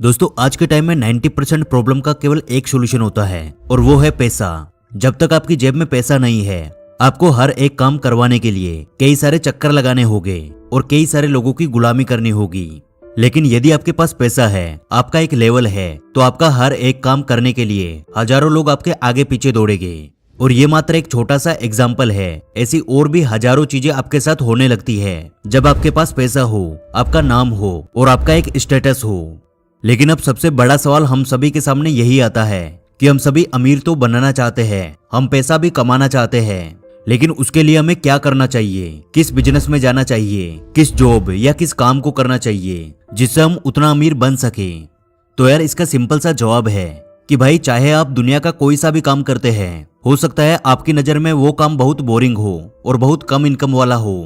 दोस्तों आज के टाइम में 90% प्रॉब्लम का केवल एक सॉल्यूशन होता है और वो है पैसा। जब तक आपकी जेब में पैसा नहीं है आपको हर एक काम करवाने के लिए कई सारे चक्कर लगाने होंगे और कई सारे लोगों की गुलामी करनी होगी। लेकिन यदि आपके पास पैसा है, आपका एक लेवल है, तो आपका हर एक काम करने के लिए हजारों लोग आपके आगे पीछे दौड़ेंगे। और ये मात्र एक छोटा सा एग्जाम्पल है, ऐसी और भी हजारों चीजें आपके साथ होने लगती है जब आपके पास पैसा हो, आपका नाम हो और आपका एक स्टेटस हो। लेकिन अब सबसे बड़ा सवाल हम सभी के सामने यही आता है कि हम सभी अमीर तो बनना चाहते हैं, हम पैसा भी कमाना चाहते हैं, लेकिन उसके लिए हमें क्या करना चाहिए, किस बिजनेस में जाना चाहिए, किस जॉब या किस काम को करना चाहिए जिससे हम उतना अमीर बन सके। तो यार इसका सिंपल सा जवाब है कि भाई चाहे आप दुनिया का कोई सा भी काम करते हैं, हो सकता है आपकी नजर में वो काम बहुत बोरिंग हो और बहुत कम इनकम वाला हो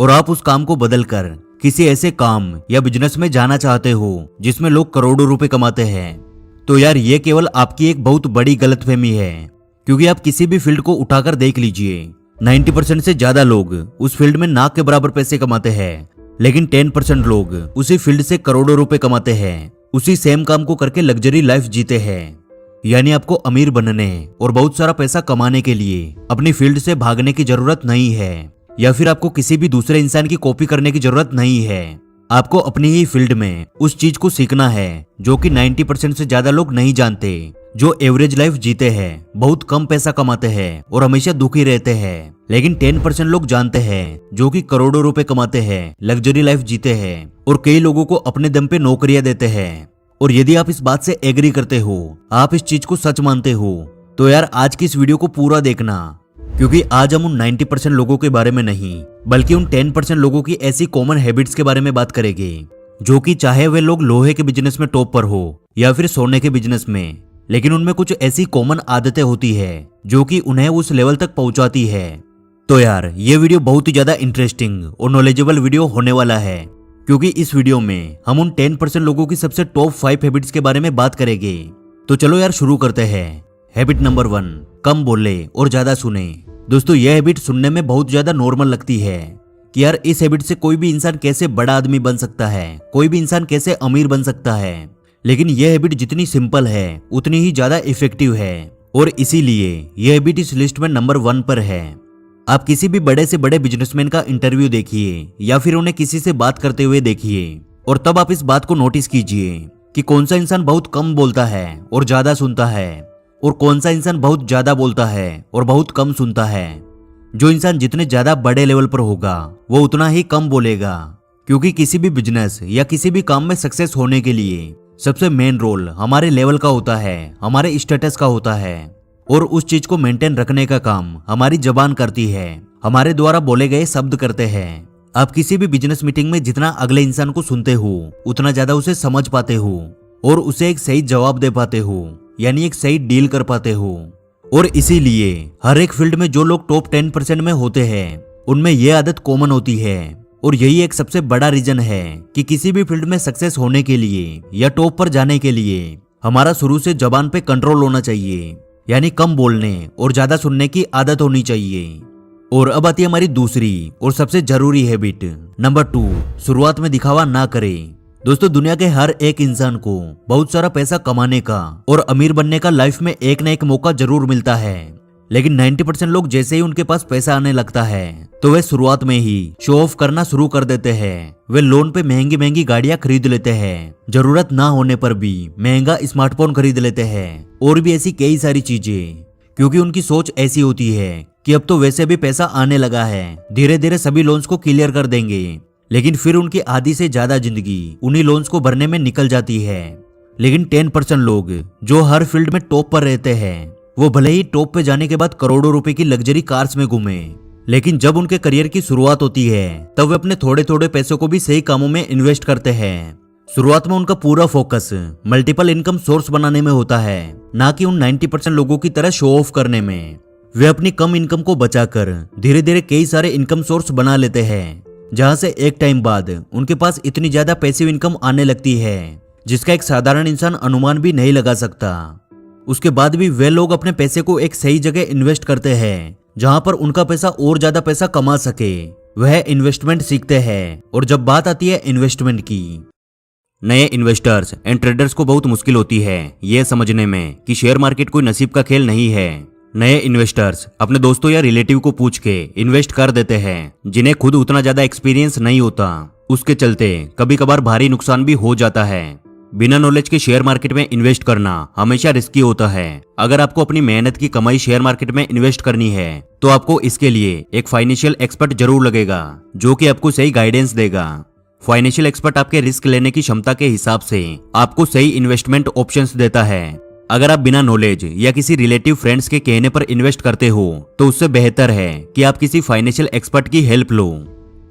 और आप उस काम को बदलकर किसी ऐसे काम या बिजनेस में जाना चाहते हो जिसमें लोग करोड़ों रुपए कमाते हैं। तो यार ये केवल आपकी एक बहुत बड़ी गलतफहमी है, क्योंकि आप किसी भी फील्ड को उठाकर देख लीजिए, 90% से ज्यादा लोग उस फील्ड में नाक के बराबर पैसे कमाते हैं, लेकिन 10% लोग उसी फील्ड से करोड़ों रुपए कमाते हैं, उसी सेम काम को करके लग्जरी लाइफ जीते हैं। यानी आपको अमीर बनने और बहुत सारा पैसा कमाने के लिए अपनी फील्ड से भागने की जरूरत नहीं है, या फिर आपको किसी भी दूसरे इंसान की कॉपी करने की जरूरत नहीं है। आपको अपनी ही फील्ड में उस चीज को सीखना है जो कि 90% से ज्यादा लोग नहीं जानते, जो एवरेज लाइफ जीते हैं, बहुत कम पैसा कमाते हैं और हमेशा दुखी रहते हैं। लेकिन 10% लोग जानते हैं जो कि करोड़ों रुपए कमाते हैं, लग्जरी लाइफ जीते हैं और कई लोगों को अपने दम पे नौकरियां देते हैं। और यदि आप इस बात से एग्री करते हो, आप इस चीज को सच मानते हो, तो यार आज की इस वीडियो को पूरा देखना, क्योंकि आज हम उन 90% लोगों के बारे में नहीं बल्कि उन 10% लोगों की ऐसी कॉमन हैबिट्स के बारे में बात करेंगे जो कि चाहे वे लोग लोहे के बिजनेस में टॉप पर हो या फिर सोने के बिजनेस में, लेकिन उनमें कुछ ऐसी कॉमन आदतें होती है जो कि उन्हें उस लेवल तक पहुंचाती है। तो यार ये वीडियो बहुत ही ज्यादा इंटरेस्टिंग और नॉलेजेबल वीडियो होने वाला है, क्योंकि इस वीडियो में हम उन 10% लोगों की सबसे टॉप 5 हैबिट्स के बारे में बात करेंगे। तो चलो यार शुरू करते हैं। हैबिट नंबर 1, कम बोले और ज्यादा सुने। दोस्तों यह हैबिट सुनने में बहुत ज्यादा नॉर्मल लगती है कि यार इस हैबिट से कोई भी इंसान कैसे बड़ा आदमी बन सकता है, कोई भी इंसान कैसे अमीर बन सकता है। लेकिन यह हैबिट जितनी सिंपल है उतनी ही ज्यादा इफेक्टिव है और इसीलिए यह हैबिट इस लिस्ट में नंबर 1 पर है। आप किसी भी बड़े से बड़े बिजनेसमैन का इंटरव्यू देखिए या फिर उन्हें किसी से बात करते हुए देखिए और तब आप इस बात को नोटिस कीजिए कि कौन सा इंसान बहुत कम बोलता है और ज्यादा सुनता है और कौन सा इंसान बहुत ज्यादा बोलता है और बहुत कम सुनता है। जो इंसान जितने ज्यादा बड़े लेवल पर होगा वो उतना ही कम बोलेगा, क्योंकि किसी भी बिजनेस या किसी भी काम में सक्सेस होने के लिए सबसे मेन रोल हमारे लेवल का होता है, हमारे स्टेटस का होता है, और उस चीज को मेंटेन रखने का काम हमारी जबान करती है, हमारे द्वारा बोले गए शब्द करते हैं। आप किसी भी बिजनेस मीटिंग में जितना अगले इंसान को सुनते हो उतना ज्यादा उसे समझ पाते हो और उसे एक सही जवाब दे पाते हो, यानी एक सही डील कर पाते हो। और इसीलिए हर एक फील्ड में जो लोग टॉप 10% में होते हैं उनमें यह आदत कॉमन होती है। और यही एक सबसे बड़ा रीजन है कि किसी भी फील्ड में सक्सेस होने के लिए या टॉप पर जाने के लिए हमारा शुरू से जबान पे कंट्रोल होना चाहिए, यानी कम बोलने और ज्यादा सुनने की आदत होनी चाहिए। और अब आती है हमारी दूसरी और सबसे जरूरी हैबिट नंबर 2, शुरुआत में दिखावा ना करें। दोस्तों दुनिया के हर एक इंसान को बहुत सारा पैसा कमाने का और अमीर बनने का लाइफ में एक न एक मौका जरूर मिलता है, लेकिन 90% लोग जैसे ही उनके पास पैसा आने लगता है तो वे शुरुआत में ही शो ऑफ करना शुरू कर देते हैं। वे लोन पे महंगी महंगी गाड़ियां खरीद लेते हैं, जरूरत ना होने पर भी महंगा स्मार्टफोन खरीद लेते हैं और भी ऐसी कई सारी चीजें, क्योंकि उनकी सोच ऐसी होती है कि अब तो वैसे भी पैसा आने लगा है, धीरे धीरे सभी लोन्स को क्लियर कर देंगे। लेकिन फिर उनकी आधी से ज्यादा जिंदगी उन्हीं लोन्स को भरने में निकल जाती है। लेकिन 10% लोग जो हर फील्ड में टॉप पर रहते हैं वो भले ही टॉप पे जाने के बाद करोड़ों रुपए की लग्जरी कार्स में घूमे, लेकिन जब उनके करियर की शुरुआत होती है तब वे अपने थोड़े थोड़े पैसों को भी सही कामों में इन्वेस्ट करते हैं। शुरुआत में उनका पूरा फोकस मल्टीपल इनकम सोर्स बनाने में होता है, ना कि उन 90% लोगों की तरह शो ऑफ करने में। वे अपनी कम इनकम को बचाकर धीरे धीरे कई सारे इनकम सोर्स बना लेते हैं, जहां से एक टाइम बाद उनके पास इतनी ज्यादा पैसिव इनकम आने लगती है जिसका एक साधारण इंसान अनुमान भी नहीं लगा सकता। उसके बाद भी वे लोग अपने पैसे को एक सही जगह इन्वेस्ट करते हैं जहां पर उनका पैसा और ज्यादा पैसा कमा सके। वह इन्वेस्टमेंट सीखते हैं। और जब बात आती है इन्वेस्टमेंट की, नए इन्वेस्टर्स एंड ट्रेडर्स को बहुत मुश्किल होती है यह समझने में कि शेयर मार्केट कोई नसीब का खेल नहीं है। नए इन्वेस्टर्स अपने दोस्तों या रिलेटिव को पूछ के इन्वेस्ट कर देते हैं जिन्हें खुद उतना ज्यादा एक्सपीरियंस नहीं होता। उसके चलते कभी कभार भारी नुकसान भी हो जाता है। बिना नॉलेज के शेयर मार्केट में इन्वेस्ट करना हमेशा रिस्की होता है। अगर आपको अपनी मेहनत की कमाई शेयर मार्केट में इन्वेस्ट करनी है तो आपको इसके लिए एक फाइनेंशियल एक्सपर्ट जरूर लगेगा जो कि आपको सही गाइडेंस देगा। फाइनेंशियल एक्सपर्ट आपके रिस्क लेने की क्षमता के हिसाब से आपको सही इन्वेस्टमेंट ऑप्शंस देता है। अगर आप बिना नॉलेज या किसी रिलेटिव फ्रेंड्स के कहने पर इन्वेस्ट करते हो तो उससे बेहतर है कि आप किसी फाइनेंशियल एक्सपर्ट की हेल्प लो।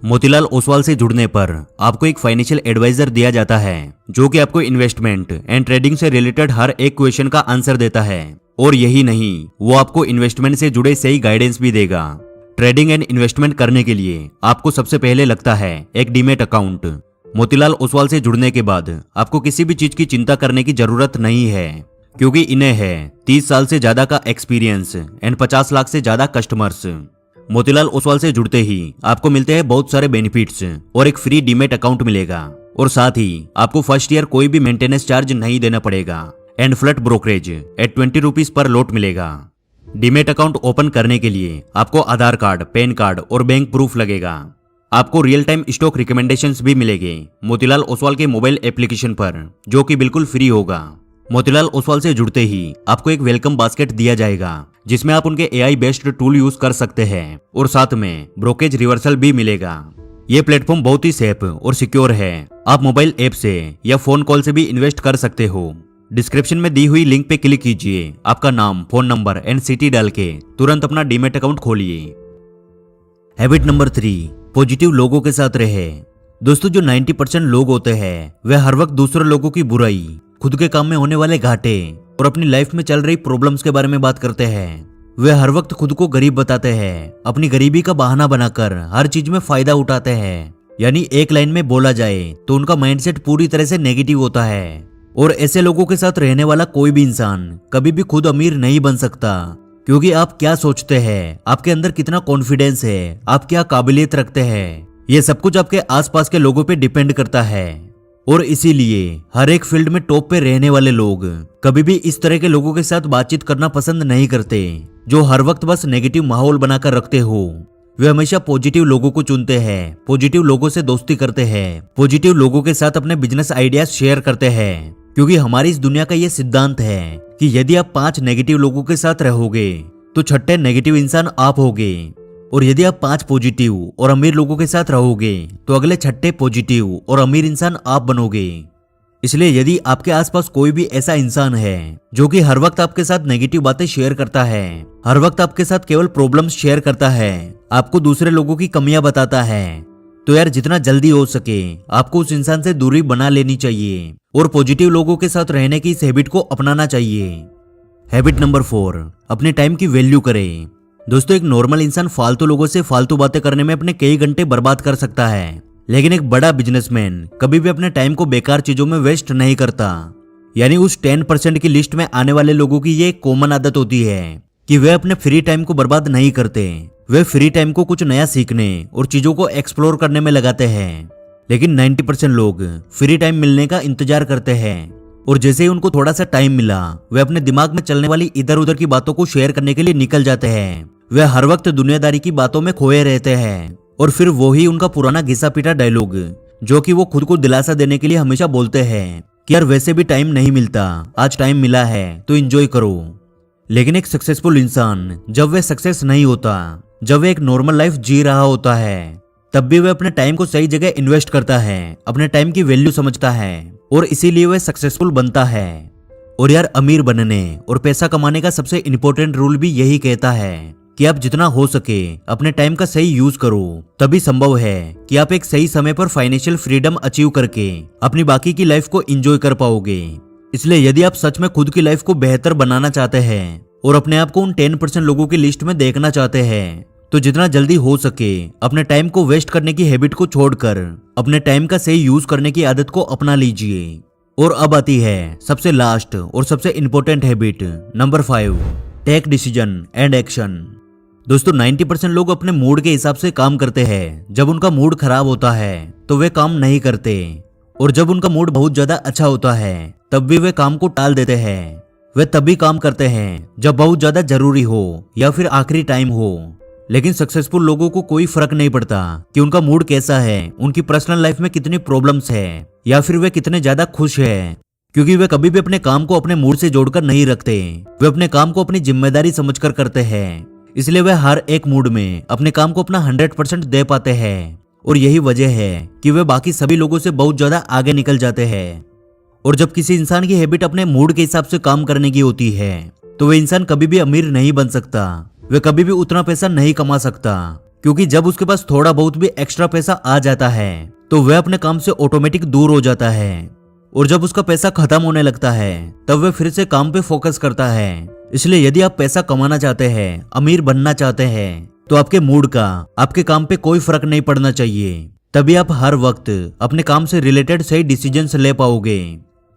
मोतीलाल ओसवाल से जुड़ने पर आपको एक फाइनेंशियल एडवाइजर दिया जाता है जो कि आपको इन्वेस्टमेंट एंड ट्रेडिंग से रिलेटेड हर एक क्वेश्चन का आंसर देता है। और यही नहीं, वो आपको इन्वेस्टमेंट से जुड़े सही गाइडेंस भी देगा। ट्रेडिंग एंड इन्वेस्टमेंट करने के लिए आपको सबसे पहले लगता है एक डीमेट अकाउंट। मोतीलाल ओसवाल से जुड़ने के बाद आपको किसी भी चीज की चिंता करने की जरूरत नहीं है क्योंकि इन्हें है 30 साल से ज्यादा का एक्सपीरियंस एंड 50 लाख से ज्यादा कस्टमर्स। मोतीलाल ओसवाल से जुड़ते ही आपको मिलते हैं बहुत सारे बेनिफिट्स और एक फ्री डीमेट अकाउंट मिलेगा और साथ ही आपको फर्स्ट ईयर कोई भी मेंटेनेंस चार्ज नहीं देना पड़ेगा and flat brokerage at 20 rupees per lot मिलेगा। डीमेट अकाउंट ओपन करने के लिए आपको आधार कार्ड, पैन कार्ड और बैंक प्रूफ लगेगा। आपको रियल टाइम स्टॉक रिकमेंडेशंस भी मिलेंगे मोतीलाल ओसवाल के मोबाइल एप्लीकेशन पर जो कि बिल्कुल फ्री होगा। मोतीलाल ओसवाल से जुड़ते ही आपको एक वेलकम बास्केट दिया जाएगा जिसमें आप उनके एआई बेस्ड टूल यूज कर सकते हैं और साथ में ब्रोकेज रिवर्सल भी मिलेगा। ये प्लेटफॉर्म बहुत ही सेफ और सिक्योर है। आप मोबाइल ऐप से या फोन कॉल से भी इन्वेस्ट कर सकते हो। डिस्क्रिप्शन में दी हुई लिंक पे क्लिक कीजिए, आपका नाम, फोन नंबर एंड सिटी डाल के तुरंत अपना डीमेट अकाउंट खोलिए। हैबिट नंबर 3, पॉजिटिव लोगों के साथ रहे। दोस्तों, जो 90% लोग होते हैं वे हर वक्त दूसरे लोगों की बुराई, खुद के काम में होने वाले घाटे और अपनी लाइफ में चल रही प्रॉब्लम्स के बारे में बात करते हैं। वे हर वक्त खुद को गरीब बताते हैं, अपनी गरीबी का बहाना बनाकर हर चीज में फायदा उठाते हैं। यानी एक लाइन में बोला जाए तो उनका माइंडसेट पूरी तरह से नेगेटिव होता है। और ऐसे लोगों के साथ रहने वाला कोई भी इंसान कभी भी खुद अमीर नहीं बन सकता क्योंकि आप क्या सोचते हैं, आपके अंदर कितना कॉन्फिडेंस है, आप क्या काबिलियत रखते हैं, ये सब कुछ आपके आसपास के लोगों पे डिपेंड करता है। और इसीलिए हर एक फील्ड में टॉप पे रहने वाले लोग कभी भी इस तरह के लोगों के साथ बातचीत करना पसंद नहीं करते जो हर वक्त बस नेगेटिव माहौल बनाकर रखते हो। वे हमेशा पॉजिटिव लोगों को चुनते हैं, पॉजिटिव लोगों से दोस्ती करते हैं, पॉजिटिव लोगों के साथ अपने बिजनेस आइडियाज शेयर करते हैं। क्योंकि हमारी इस दुनिया का ये सिद्धांत है कि यदि आप 5 नेगेटिव लोगों के साथ रहोगे तो छठे नेगेटिव इंसान आप होगे, और यदि आप 5 पॉजिटिव और अमीर लोगों के साथ रहोगे तो अगले छठे पॉजिटिव और अमीर इंसान आप बनोगे। इसलिए यदि आपके आसपास कोई भी ऐसा इंसान है जो कि हर वक्त आपके साथ नेगेटिव बातें शेयर करता है, हर वक्त आपके साथ केवल प्रॉब्लम्स शेयर करता है, आपको दूसरे लोगों की कमियां बताता है, तो यार जितना जल्दी हो सके आपको उस इंसान से दूरी बना लेनी चाहिए और पॉजिटिव लोगों के साथ रहने की इस हैबिट को अपनाना चाहिए। हैबिट नंबर 4, अपने टाइम की वैल्यू करें। दोस्तों, एक नॉर्मल इंसान फालतू लोगों से फालतू बातें करने में अपने कई घंटे बर्बाद कर सकता है, लेकिन एक बड़ा बिजनेसमैन कभी भी अपने टाइम को बेकार चीजों में वेस्ट नहीं करता। यानी उस 10% की लिस्ट में आने वाले लोगों की ये कॉमन आदत होती है कि वे अपने फ्री टाइम को बर्बाद नहीं करते। वे फ्री टाइम को कुछ नया सीखने और चीजों को एक्सप्लोर करने में लगाते हैं। लेकिन 90% लोग फ्री टाइम मिलने का इंतजार करते हैं और जैसे ही उनको थोड़ा सा टाइम मिला वे अपने दिमाग में चलने वाली इधर उधर की बातों को शेयर करने के लिए निकल जाते हैं। वे हर वक्त दुनियादारी की बातों में खोए रहते हैं और फिर वही उनका पुराना घिसा पीटा डायलॉग जो कि वो खुद को दिलासा देने के लिए हमेशा बोलते हैं कि यार वैसे भी टाइम नहीं मिलता, आज टाइम मिला है तो एंजॉय करो। लेकिन एक सक्सेसफुल इंसान जब वह सक्सेस नहीं होता, जब वह एक नॉर्मल लाइफ जी रहा होता है, तब भी वह अपने टाइम को सही जगह इन्वेस्ट करता है, अपने टाइम की वैल्यू समझता है और इसीलिए वह सक्सेसफुल बनता है। और यार अमीर बनने और पैसा कमाने का सबसे इंपॉर्टेंट रूल भी यही कहता है कि आप जितना हो सके अपने टाइम का सही यूज करो, तभी संभव है कि आप एक सही समय पर फाइनेंशियल फ्रीडम अचीव करके अपनी बाकी की लाइफ को एंजॉय कर पाओगे। इसलिए यदि आप सच में खुद की लाइफ को बेहतर बनाना चाहते हैं और अपने आप को उन 10% लोगों की लिस्ट में देखना चाहते हैं तो जितना जल्दी हो सके अपने टाइम को वेस्ट करने की हैबिट को छोड़कर अपने टाइम का सही यूज करने की आदत को अपना लीजिए। और अब आती है सबसे लास्ट और सबसे important habit number 5, take decision and action. दोस्तों, 90% लोग अपने मूड के हिसाब से काम करते हैं। जब उनका मूड खराब होता है तो वे काम नहीं करते और जब उनका मूड बहुत ज्यादा अच्छा होता है तब भी वे काम को टाल देते हैं। वे तभी काम करते हैं जब बहुत ज्यादा जरूरी हो या फिर आखिरी टाइम हो। लेकिन सक्सेसफुल लोगों को कोई फर्क नहीं पड़ता कि उनका मूड कैसा है, उनकी पर्सनल लाइफ में कितनी प्रॉब्लम्स है या फिर वे कितने ज्यादा खुश है, क्योंकि वे कभी भी अपने काम को अपने मूड से जोड़कर नहीं रखते। वे अपने काम को अपनी जिम्मेदारी समझकर करते हैं, इसलिए वे हर एक मूड में अपने काम को अपना 100% दे पाते हैं। और यही वजह है कि वे बाकी सभी लोगों से बहुत ज्यादा आगे निकल जाते हैं। और जब किसी इंसान की हैबिट अपने मूड के हिसाब से काम करने की होती है तो वह इंसान कभी भी अमीर नहीं बन सकता। वह कभी भी उतना पैसा नहीं कमा सकता, क्योंकि जब उसके पास थोड़ा बहुत भी एक्स्ट्रा पैसा आ जाता है तो वह अपने काम से ऑटोमेटिक दूर हो जाता है। और जब उसका पैसा खत्म होने लगता है तब वह फिर से काम पे फोकस करता है। इसलिए यदि आप पैसा कमाना चाहते हैं, अमीर बनना चाहते हैं, तो आपके मूड का आपके काम पे कोई फर्क नहीं पड़ना चाहिए। तभी आप हर वक्त अपने काम से रिलेटेड सही डिसीजंस ले पाओगे।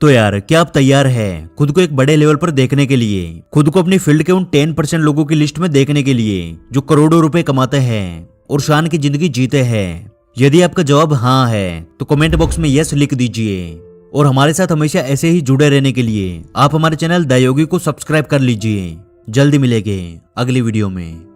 तो यार, क्या आप तैयार हैं खुद को एक बड़े लेवल पर देखने के लिए, खुद को अपनी फील्ड के उन 10% लोगों की लिस्ट में देखने के लिए जो करोड़ों रुपए कमाते हैं और शान की जिंदगी जीते हैं? यदि आपका जवाब हाँ है तो कमेंट बॉक्स में यस लिख दीजिए। और हमारे साथ हमेशा ऐसे ही जुड़े रहने के लिए आप हमारे चैनल द योगी को सब्सक्राइब कर लीजिए। जल्दी मिलेंगे अगली वीडियो में।